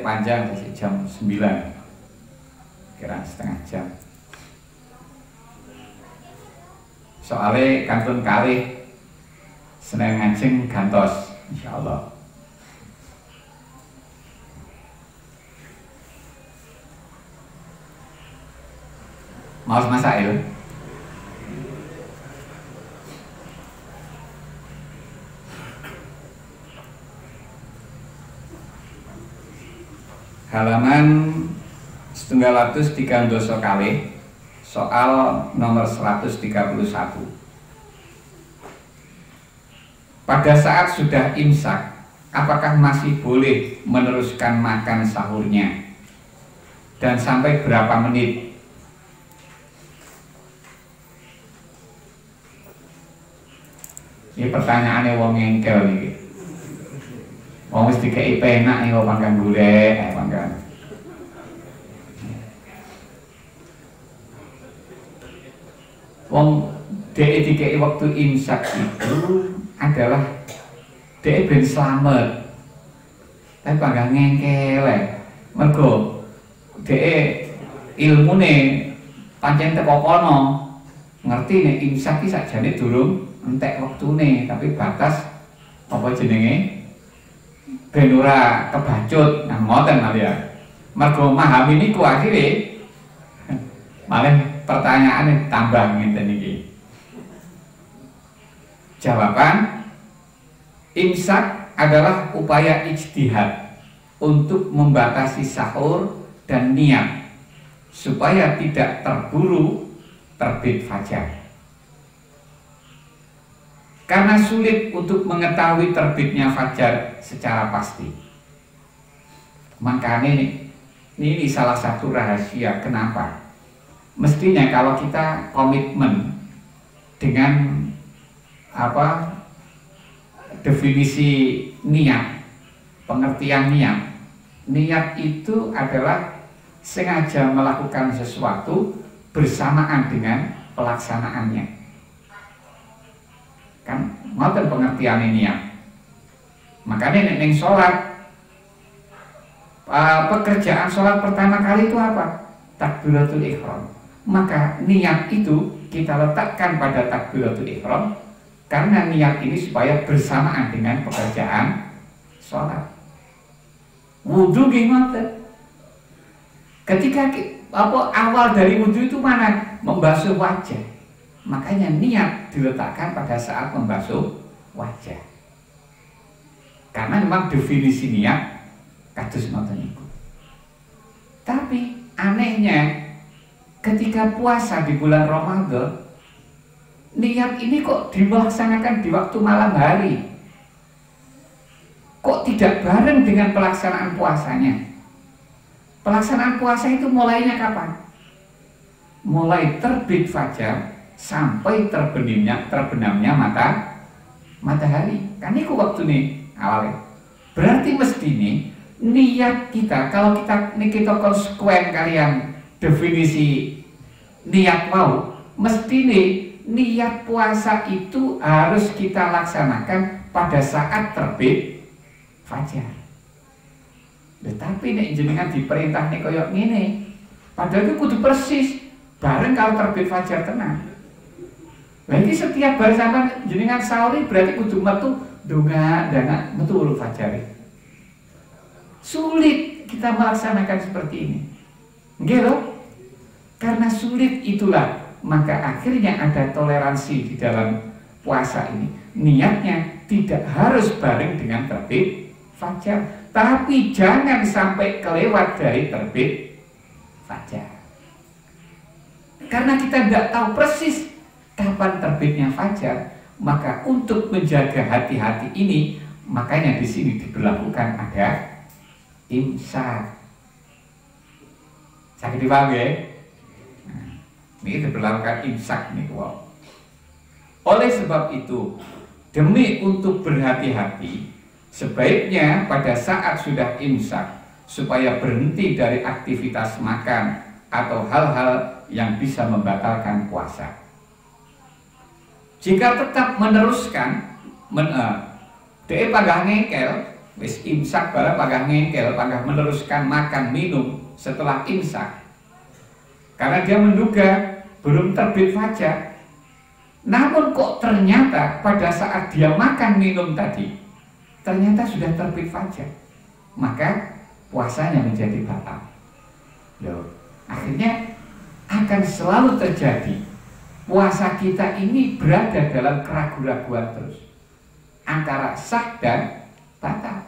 panjang dari jam 9, kira setengah jam. Soalnya kantun kalih Senin ngajeng gantos, insyaallah. Maos masail. Halaman 130 kali, soal nomor 131. Pada saat sudah imsak, apakah masih boleh meneruskan makan sahurnya? Dan sampai berapa menit? Ini pertanyaannya wong engkel nih. Wong wis dikei penak nih wong panggang golek, panggang. Wong dhek dikei waktu imsak itu adalah dhek ben slamet. Tapi panggang ngengkel. Mergo dhek ilmune pancen teko kono. Ngerti nek imsak iki sakjane durung entek wektune, tapi batas apa jenenge ben ora kebacut. Nah ngoten kali ya. Mergo memahami niku akhire malah pertanyaane tambah ngenten iki. Jawaban, imsak adalah upaya ijtihad untuk membatasi sahur dan niat supaya tidak terburu terbit fajar. Karena sulit untuk mengetahui terbitnya fajar secara pasti. Makanya ini salah satu rahasia kenapa. Mestinya kalau kita komitmen dengan definisi niat, pengertian niat. Niat itu adalah sengaja melakukan sesuatu bersamaan dengan pelaksanaannya. Kan ngoten pengertian niat. Makanya nek sholat, pekerjaan sholat pertama kali itu apa? Takbiratul ihram. Maka niat itu kita letakkan pada takbiratul ihram karena niat ini supaya bersamaan dengan pekerjaan sholat. Wudhu gimana? Ketika awal dari wudhu itu mana? Membasuh wajah. Makanya niat diletakkan pada saat membasuh wajah. Karena memang definisi niat kados ngoten niku. Tapi anehnya ketika puasa di bulan Ramadan, niat ini kok dilaksanakan di waktu malam hari. Kok tidak bareng dengan pelaksanaan puasanya? Pelaksanaan puasa itu mulainya kapan? Mulai terbit fajar sampai terbenamnya matahari. Kan itu waktu nih awalnya. Berarti mesti nih niat kita, kalau kita konsekuen kalian definisi niat mau, mesti nih niat puasa itu harus kita laksanakan pada saat terbit fajar. Tetapi nek jenengan diperintah nih koyok ngene, padahal itu kudu persis bareng kalau terbit fajar tenang. Berarti setiap bar sampean jenengan sahur berarti kudu metu donga dana metu urut fajar. Sulit kita melaksanakan seperti ini. Nggih lho? Karena sulit itulah maka akhirnya ada toleransi di dalam puasa ini. Niatnya tidak harus bareng dengan terbit fajar, tapi jangan sampai kelewat dari terbit fajar. Karena kita tidak tahu persis kapan terbitnya fajar, maka untuk menjaga hati-hati ini, makanya di sini diberlakukan ada imsak. Sakit dipahami ya? Nah, ini diberlakukan imsak nih, wow. Oleh sebab itu, demi untuk berhati-hati, sebaiknya pada saat sudah imsak supaya berhenti dari aktivitas makan atau hal-hal yang bisa membatalkan puasa. Jika tetap meneruskan, dia panggah ngengkel, wis imsak barang pagah ngengkel, pagah meneruskan makan minum setelah imsak, karena dia menduga belum terbit fajar. Namun kok ternyata pada saat dia makan minum tadi ternyata sudah terbit fajar, maka puasanya menjadi batal. Loh, akhirnya akan selalu terjadi puasa kita ini berada dalam keraguan-raguan terus antara sah dan batal.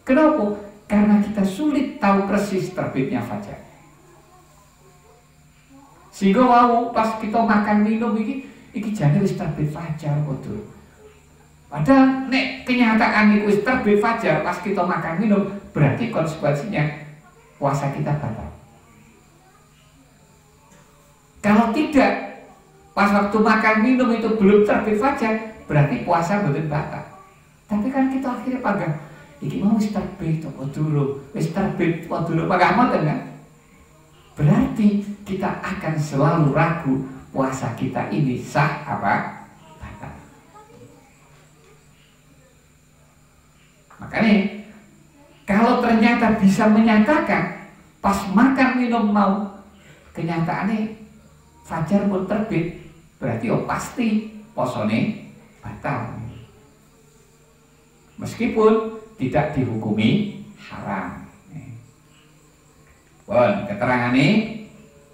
Kenapa? Karena kita sulit tahu persis terbitnya fajar. Sehingga wow, pas kita makan minum iki jane wis terbit fajar kok. Padahal nek kenyataan itu wis terbit fajar pas kita makan minum, berarti konsekuensinya puasa kita batal. Kalau tidak, pas waktu makan minum itu belum terbit fajar, berarti puasa betul batal. Tapi kan kita akhirnya pagang, iki mau wis terbit apa durung? Wis terbit apa durung? Pagang ngoten kan? Berarti kita akan selalu ragu puasa kita ini sah apa batal. Makanya kalau ternyata bisa menyatakan pas makan minum mau kenyataannya fajar pun terbit, berarti pasti posone batal. Meskipun tidak dihukumi haram. Bon, keterangan ini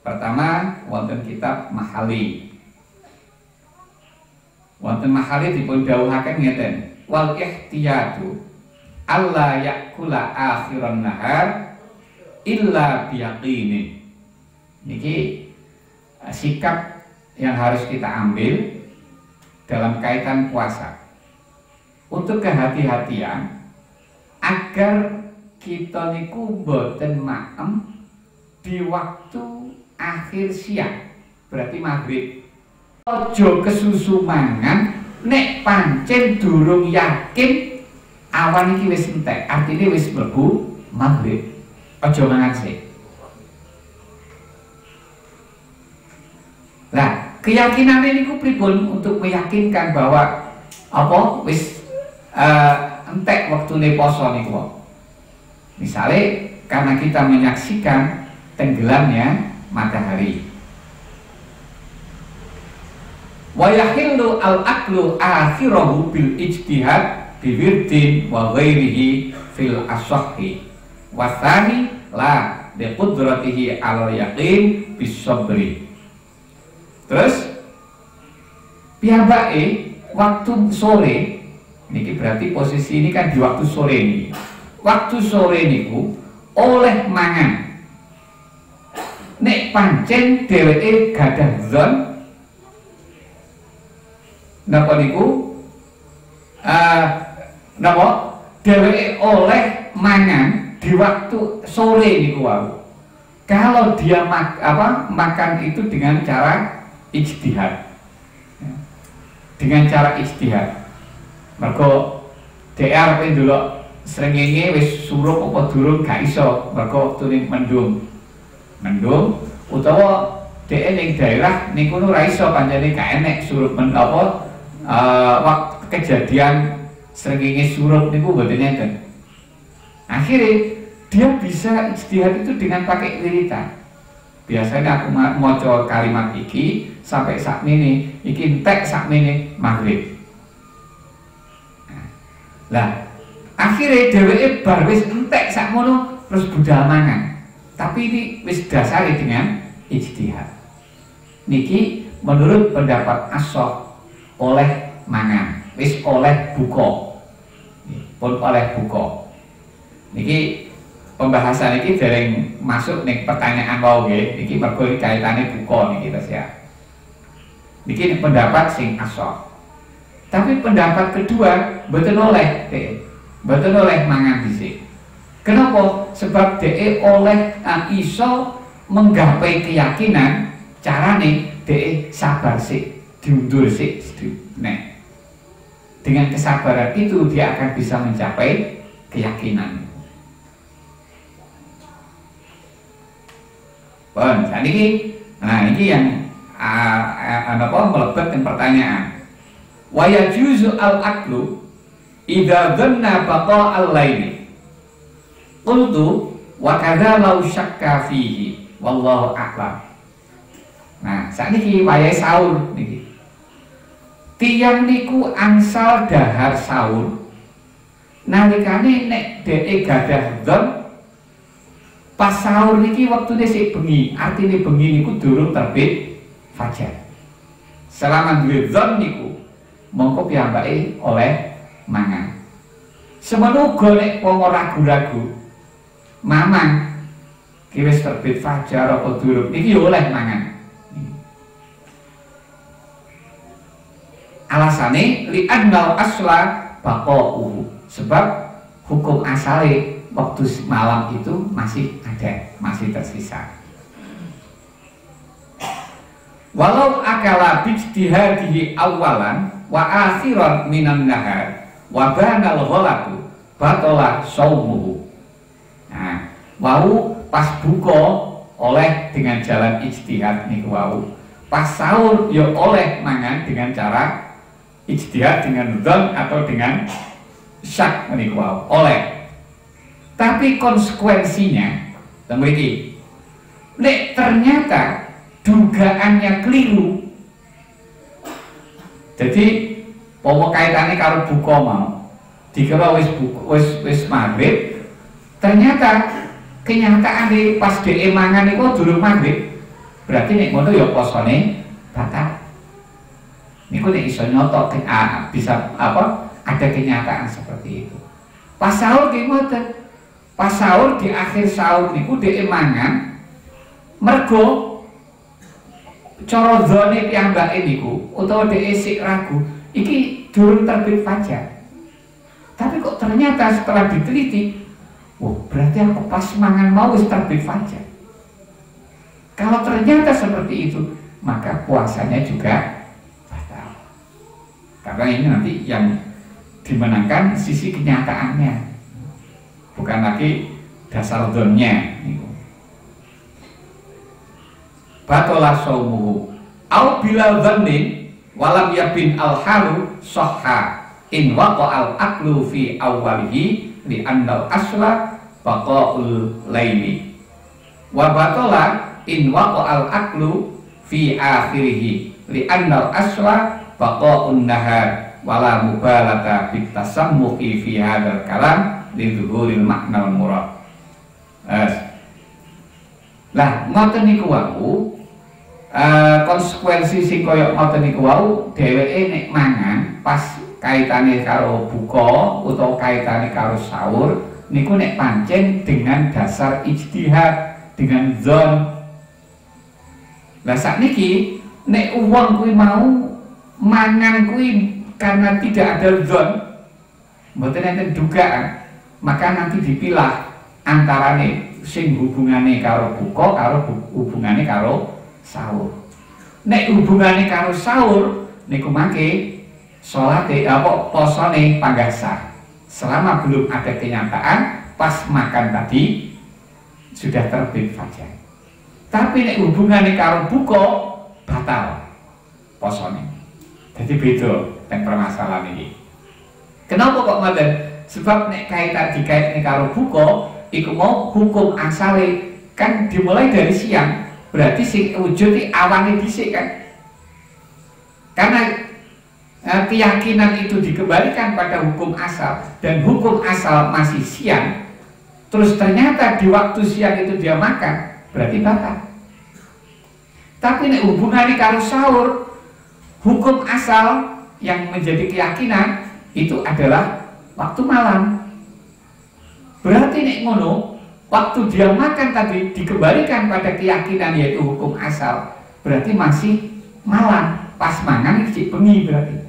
pertama wonten kitab Mahali. Wonten Mahali dipun dawuhaken ngeten, wal ihtiyatu alla yakula akhiran nahar illa biyaqinin. Niki sikap yang harus kita ambil dalam kaitan puasa untuk kehati-hatian agar kita niku boten maem di waktu akhir siang, berarti maghrib. Ojo kesusu mangan nek pancen durung yakin awan iki wis entek, artinya wis mlebu maghrib. Ojo mangan sih. Nah, keyakinan ini ku pripun untuk meyakinkan bahwa apa wis entek waktune poso niku. Misalnya karena kita menyaksikan tenggelamnya matahari. Wa yahillu al-aqlu akhirahu bil ijtihad bi wirdin wa ghairihi fil asahhi. Wa tsani la bi qudratihi al yaqin bis sabri. Terus piyambake waktu sore niki berarti posisi ini kan di waktu sore ini. Waktu sore niku oleh mangan nek pancen dheweke gadah zon napa niku napa dheweke oleh mangan di waktu sore niku wae. Kalau dia makan itu dengan cara ijtihad. Dengan cara ijtihad. Mergo DR ape ndelok srengenge wis surup apa durung gak iso, mergo tuning mendung utawa dhek ning daerah niku ora iso pancene gak enek surup waktu kejadian srengenge surup niku mboten enten. Akhirnya dia bisa ijtihad itu dengan pakai wiritan. Biasanya aku maca kalimat iki sampai sakmene iki entek sakmene maghrib. Lah akhirnya dheweke bar wis entek sakmono terus budal mangan. Tapi ini wis dasari dengan ijtihad. Niki menurut pendapat As-Shaf oleh mangan, wis oleh buka. Pun oleh buka. Niki pembahasan ini dereng masuk nih pertanyaan wau nggih. Niki mergo kaitane buka niki Mas ya. Niki pendapat sing As-Shaf. Tapi pendapat kedua mboten oleh mangan dhisik. Kenapa? Sebab DE oleh iso menggapai keyakinan carane DE sabar sih, diundur sih, nek. Dengan kesabaran itu dia akan bisa mencapai keyakinan. Bon, jadi ini yang melebet dengan pertanyaan. Wa yajuzu al-aqlu idza dhanna baqa al-laili qultu wa kadza law syakka fihi wallahu a'lam. Nah, sakniki wayahe sahur niki. Tiyang niku angsal dahar sahur nalikane nek dhek gadah dzon pas sahur niki waktune sik bengi, artine bengi niku durung terbit fajar. Selama duwe dzon niku mongko piyambake oleh mangan. Semono uga nek wong ragu-ragu mamang ki wis terbit fajar apa durung niki oleh mangan. Alasane li annal asla baqa'uhu, sebab hukum asale waktu malam itu masih ada, masih tersisa. Walau akala bijtihadihi awalan wa akhiran minan nahar wa banal ghalatu batola saumuhu. Nah, wau pas buka oleh dengan jalan ijtihad niku wau. Pas sahur ya oleh mangan dengan cara ijtihad dengan dzon atau dengan syak niku wau oleh. Tapi konsekuensinya mriki nek ternyata dugaannya keliru, jadi pomo kaitane karo buka mau dikira wis maghrib, ternyata kenyataan di pas dhek mangan iku durung maghrib, berarti nek ngono ya posone batal. Niku nek iso nyoto bisa apa ada kenyataan seperti itu. Pas sahur ki ngoten. Pas sahur di akhir sahur niku dhek mangan mergo cara dzone piyambake niku utawa dhek sik ragu iki durung terbit fajar. Tapi kok ternyata setelah diteliti, oh berarti aku pas mangan mau wis terbit fajar. Kalau ternyata seperti itu, maka puasanya juga batal. Karena ini nanti yang dimenangkan sisi kenyataannya, bukan lagi dasar dzonnya. Batola saumuhu au bila dzannin walam yabin al-halu sahha in waqa'al aqlu fi awwalihi li annal asla baqa'ul laili wa batola in waqa'al aqlu fi akhirih li annal asla baqa'un nahar wala mubalata bit tasammuqi fi hadzal kalam li zuhuril makna wal murad. Lah ngoten niku wau konsekuensi sing koyo ngoten niku wau dheweke nek mangan pas kaitane karo buka utawa kaitane karo sahur niku nek pancen dengan dasar ijtihad dengan dzon. Lah sakniki nek wong kuwi mau mangan kuwi karena tidak ada dzon, mboten enten dugaan, maka nanti dipilah antarane sing hubungane karo buka karo hubungane karo sahur. Nek hubungane karo sahur niku mangke salate apa posone panggah sah. Selama belum ada kenyataan pas makan tadi sudah terbit fajar. Tapi nek hubungane karo buka batal posone. Jadi beda ten permasalahan ini. Kenapa kok ngoten? Sebab nek dikaitne karo buka iku mau hukum asale kan dimulai dari siang. Berarti sing wujud di awane dhisik kan. Karena keyakinan itu dikembalikan pada hukum asal dan hukum asal masih siang, terus ternyata di waktu siang itu dia makan, berarti batal. Tapi nek hubungannya karo sahur, hukum asal yang menjadi keyakinan itu adalah waktu malam. Berarti nek ngono, waktu dia makan tadi dikembalikan pada keyakinan yaitu hukum asal, berarti masih malam. Pas mangan sik bengi berarti.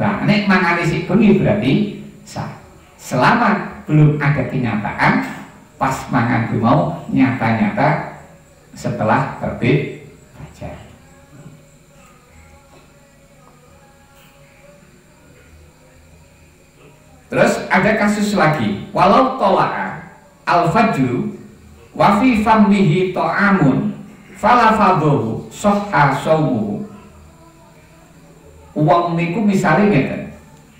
Nah, nek mangan sik bengi berarti sah. Selama belum ada kenyataan, pas mangan kuwi mau nyata-nyata setelah terbit fajar. Terus ada kasus lagi, walau tola'a al-fajru wa fi fammihi ta'amun fala fadhuhu sahha shaumuhu. Uang niku misalnya ngeten,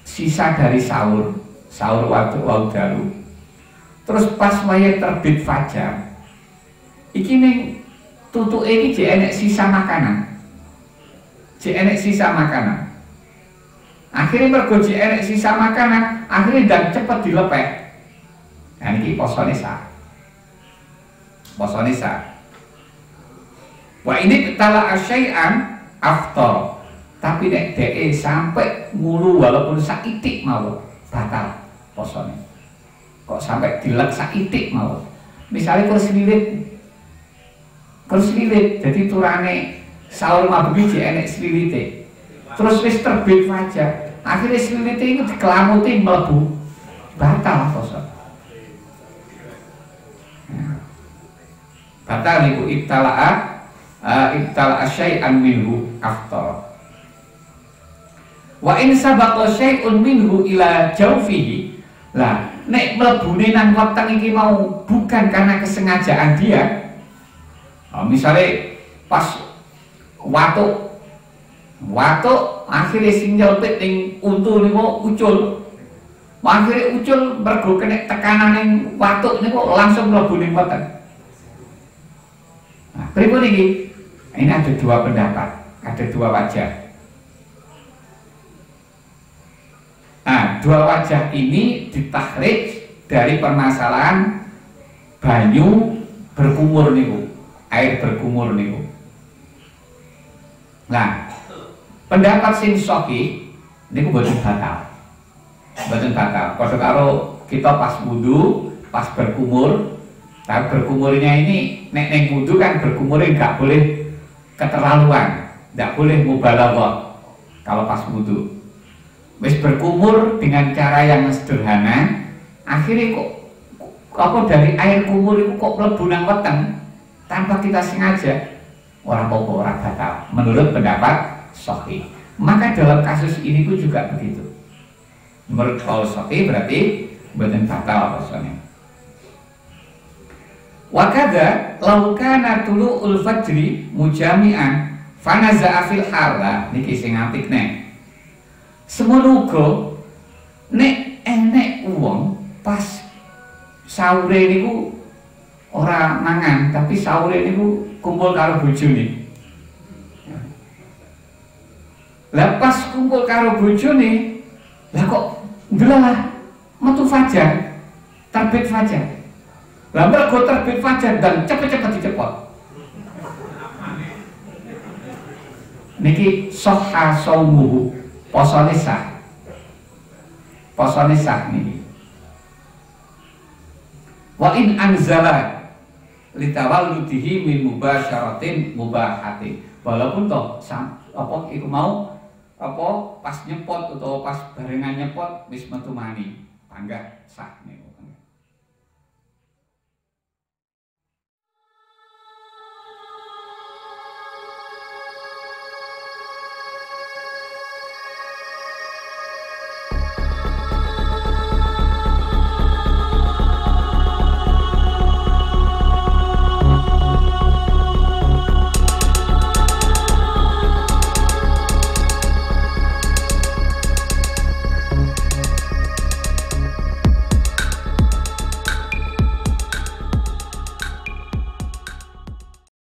sisa dari sahur waktu dalu. Terus pas wayah terbit fajar, iki ning tutuke iki jek enek sisa makanan. Akhirnya mergo jek enek sisa makanan, akhirnya dan cepet dilepek. Nah ini posone sah. Wah ini tala asyai'an aftar. Tapi nek DE sampai ngulu walaupun saitik mau batal posone. Kok sampai dilek saitik mau. Misalnya kurus lilit, jadi turane sahur maghrib enek slilite. Terus wis terbit fajar, akhirnya slilite itu dikelamuti mlebu batal posone. Batal niku ibtala'a syai'an minhu aftar. Wa in sabaqa syai'un minhu ila jawfihi. Lah, nek mlebune nang weteng iki mau bukan karena kesengajaan dia. Misalnya pas watuk akhirnya sing nyelpit ning untu niku ucul. Akhirnya ucul mergo kena tekanan ning watuk niku langsung mlebu ning weteng. Nah, pripun iki? Ini ada dua pendapat, ada dua wajah. Nah, dua wajah ini ditakhrij dari permasalahan banyu berkumur niku, air berkumur niku. Nah, pendapat sing sahih niku boten batal. Padha karo kita pas wudu, pas berkumur. Tapi berkumurnya ini nek wudu kan berkumurnya nggak boleh keterlaluan, nggak boleh mubalaghah kalau pas wudu. Wis berkumur dengan cara yang sederhana, akhirnya kok dari air kumur itu kok mlebu nang weteng tanpa kita sengaja, orang batal menurut pendapat sahih. Maka dalam kasus ini pun juga begitu. Menurut kalau sahih berarti boten batal posone. Wa kadza law kana tulu'ul fajri mujami'an fanaza'a fil harra niki sing apik nek. Semono uga nek enek wong pas sahure niku ora mangan tapi sahure niku kumpul karo bojone. Lah pas kumpul karo bojone, lah kok ndelalah metu fajar, terbit fajar. Lah mergo terbit fajar dan cepet-cepet dicepot. Niki sahha saumuhu, posone sah niki. Wa in anzala litawalludihi min mubasyaratin mubahatin. Walaupun toh apa iku mau apa pas nyepot atau pas barengan nyepot wis metu mani, panggah sah niku.